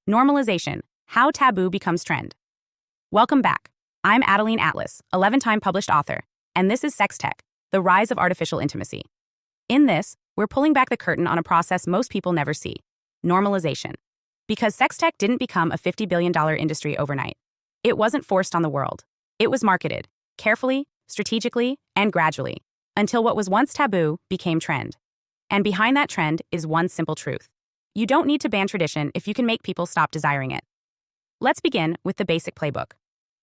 Normalization, How Taboo Becomes Trend. Welcome back. I'm Adeline Atlas, 11-time published author, and this is Sex Tech, the rise of artificial intimacy. In this, we're pulling back the curtain on a process most people never see, normalization. Because sex tech didn't become a $50 billion industry overnight. It wasn't forced on the world. It was marketed, carefully, strategically, and gradually, until what was once taboo became trend. And behind that trend is one simple truth. You don't need to ban tradition if you can make people stop desiring it. Let's begin with the basic playbook.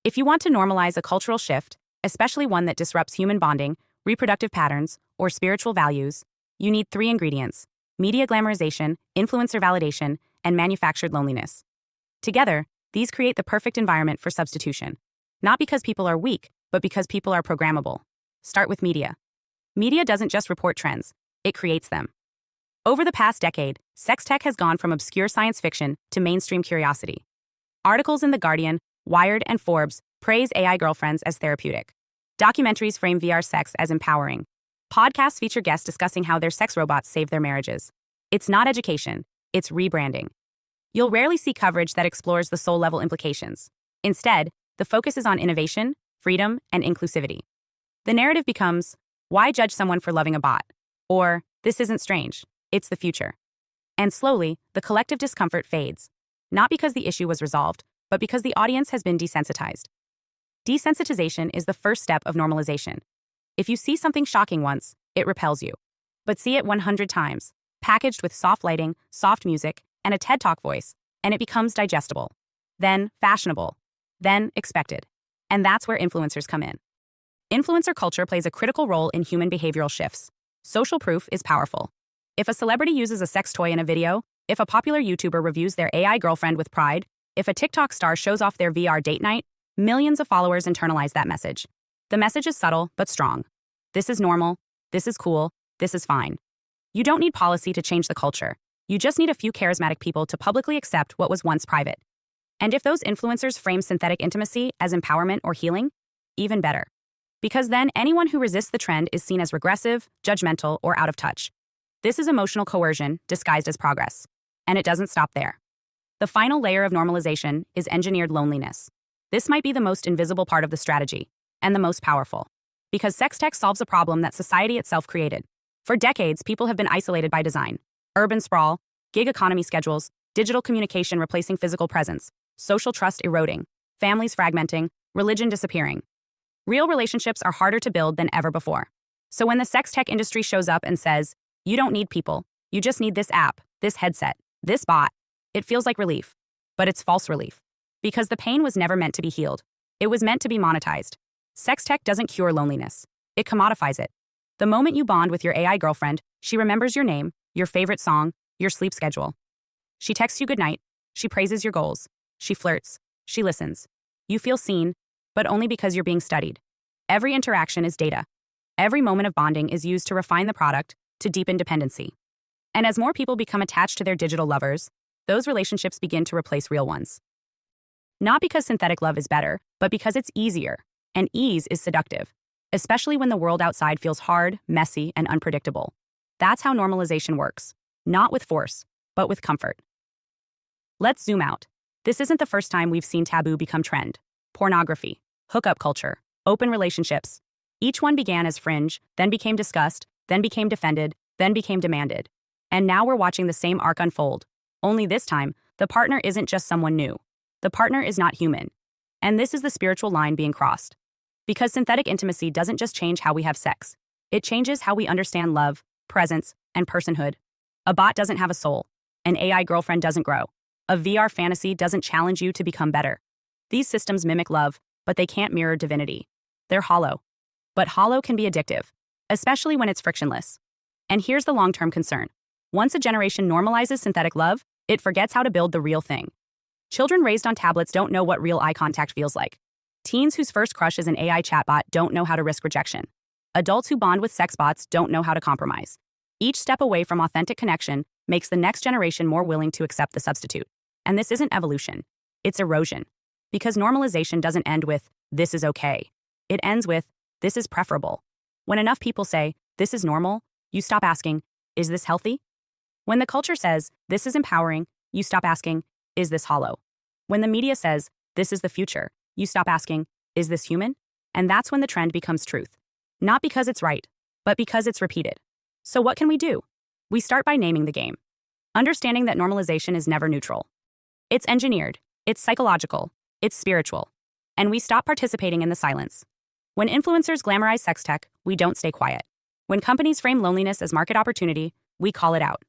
If you want to normalize a cultural shift, especially one that disrupts human bonding, reproductive patterns, or spiritual values, you need 3 ingredients: media glamorization, influencer validation, and manufactured loneliness. Together, these create the perfect environment for substitution. Not because people are weak, but because people are programmable. Start with media. Media doesn't just report trends, it creates them. Over the past decade, sex tech has gone from obscure science fiction to mainstream curiosity. Articles in The Guardian, Wired, and Forbes praise AI girlfriends as therapeutic. Documentaries frame VR sex as empowering. Podcasts feature guests discussing how their sex robots save their marriages. It's not education, it's rebranding. You'll rarely see coverage that explores the soul-level implications. Instead, the focus is on innovation, freedom, and inclusivity. The narrative becomes, why judge someone for loving a bot? Or, this isn't strange, it's the future. And slowly, the collective discomfort fades. Not because the issue was resolved, but because the audience has been desensitized. Desensitization is the first step of normalization. If you see something shocking once, it repels you. But see it 100 times, packaged with soft lighting, soft music, and a TED Talk voice, and it becomes digestible. Then fashionable. Then expected. And that's where influencers come in. Influencer culture plays a critical role in human behavioral shifts. Social proof is powerful. If a celebrity uses a sex toy in a video, if a popular YouTuber reviews their AI girlfriend with pride, if a TikTok star shows off their VR date night, millions of followers internalize that message. The message is subtle but strong. This is normal. This is cool. This is fine. You don't need policy to change the culture. You just need a few charismatic people to publicly accept what was once private. And if those influencers frame synthetic intimacy as empowerment or healing, even better. Because then anyone who resists the trend is seen as regressive, judgmental, or out of touch. This is emotional coercion disguised as progress. And it doesn't stop there. The final layer of normalization is engineered loneliness. This might be the most invisible part of the strategy, and the most powerful. Because sex tech solves a problem that society itself created. For decades, people have been isolated by design. Urban sprawl, gig economy schedules, digital communication replacing physical presence, social trust eroding, families fragmenting, religion disappearing. Real relationships are harder to build than ever before. So when the sex tech industry shows up and says, you don't need people, you just need this app, this headset, this bot, it feels like relief. But it's false relief. Because the pain was never meant to be healed. It was meant to be monetized. Sex tech doesn't cure loneliness. It commodifies it. The moment you bond with your AI girlfriend, she remembers your name, your favorite song, your sleep schedule. She texts you goodnight. She praises your goals. She flirts. She listens. You feel seen, but only because you're being studied. Every interaction is data. Every moment of bonding is used to refine the product, to deepen dependency. And as more people become attached to their digital lovers, those relationships begin to replace real ones. Not because synthetic love is better, but because it's easier. And ease is seductive, especially when the world outside feels hard, messy, and unpredictable. That's how normalization works. Not with force, but with comfort. Let's zoom out. This isn't the first time we've seen taboo become trend. Pornography, hookup culture, open relationships. Each one began as fringe, then became discussed, then became defended, then became demanded. And now we're watching the same arc unfold. Only this time, the partner isn't just someone new. The partner is not human. And this is the spiritual line being crossed. Because synthetic intimacy doesn't just change how we have sex. It changes how we understand love, presence, and personhood. A bot doesn't have a soul. An AI girlfriend doesn't grow. A VR fantasy doesn't challenge you to become better. These systems mimic love, but they can't mirror divinity. They're hollow. But hollow can be addictive, especially when it's frictionless. And here's the long-term concern. Once a generation normalizes synthetic love, it forgets how to build the real thing. Children raised on tablets don't know what real eye contact feels like. Teens whose first crush is an AI chatbot don't know how to risk rejection. Adults who bond with sex bots don't know how to compromise. Each step away from authentic connection makes the next generation more willing to accept the substitute. And this isn't evolution. It's erosion. Because normalization doesn't end with, this is okay. It ends with, this is preferable. When enough people say, this is normal, you stop asking, is this healthy? When the culture says, this is empowering, you stop asking, is this hollow? When the media says, this is the future, you stop asking, is this human? And that's when the trend becomes truth. Not because it's right, but because it's repeated. So what can we do? We start by naming the game. Understanding that normalization is never neutral. It's engineered, it's psychological, it's spiritual. And we stop participating in the silence. When influencers glamorize sex tech, we don't stay quiet. When companies frame loneliness as market opportunity, we call it out.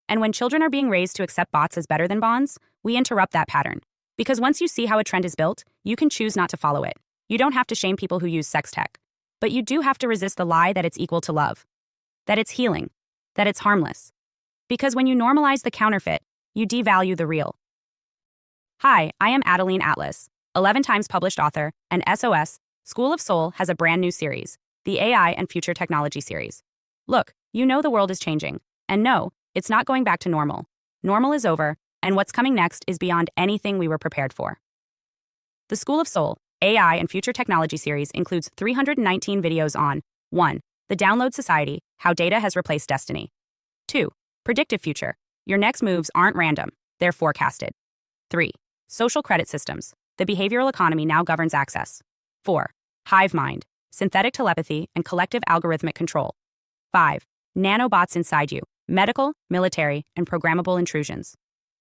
And when children are being raised to accept bots as better than bonds, we interrupt that pattern. Because once you see how a trend is built, you can choose not to follow it. You don't have to shame people who use sex tech. But you do have to resist the lie that it's equal to love. That it's healing. That it's harmless. Because when you normalize the counterfeit, you devalue the real. Hi, I am Adeline Atlas, 11 times published author, and SOS, School of Soul has a brand new series, the AI and Future Technology series. Look, you know the world is changing. And no, it's not going back to normal. Normal is over, and what's coming next is beyond anything we were prepared for. The School of Soul, AI and Future Technology series includes 319 videos on 1. The Download Society, How Data Has Replaced Destiny. 2. Predictive Future. Your next moves aren't random, they're forecasted. 3. Social Credit Systems. The behavioral economy now governs access. 4. Hive Mind. Synthetic telepathy and collective algorithmic control. 5. Nanobots inside you. Medical, military, and programmable intrusions.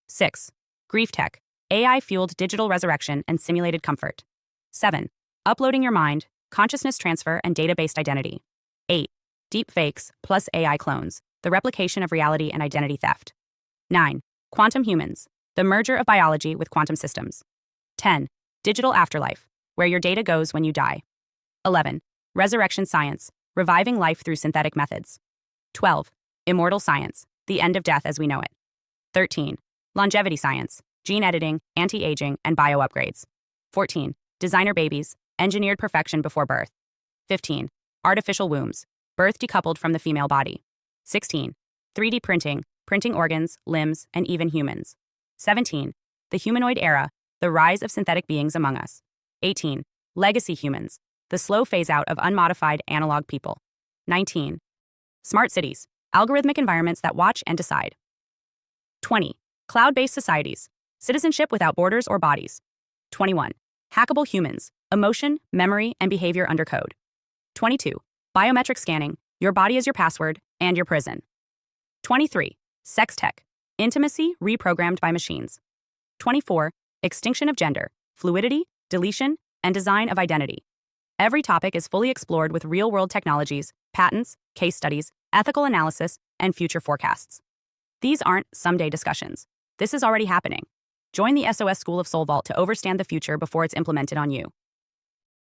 6. Grief Tech. AI-fueled digital resurrection and simulated comfort. 7. Uploading your mind, consciousness transfer, and data-based identity. 8. Deep fakes plus AI clones, the replication of reality and identity theft. 9. Quantum humans, the merger of biology with quantum systems. 10. Digital afterlife, where your data goes when you die. 11. Resurrection science, reviving life through synthetic methods. 12. Immortal science, the end of death as we know it. 13. Longevity science, gene editing, anti-aging, and bio-upgrades. 14. Designer babies, engineered perfection before birth. 15. Artificial wombs, birth decoupled from the female body. 16. 3D printing, printing organs, limbs, and even humans. 17. The humanoid era, the rise of synthetic beings among us. 18. Legacy humans, the slow phase-out of unmodified analog people. 19. Smart cities, algorithmic environments that watch and decide. 20. Cloud-based societies, citizenship without borders or bodies. 21. Hackable humans, emotion, memory, and behavior under code. 22. Biometric scanning, your body is your password and your prison. 23. Sex tech, intimacy reprogrammed by machines. 24. Extinction of gender, fluidity, deletion, and design of identity. Every topic is fully explored with real-world technologies, patents, case studies, ethical analysis, and future forecasts. These aren't someday discussions. This is already happening. Join the SOS School of Soul Vault to overstand the future before it's implemented on you.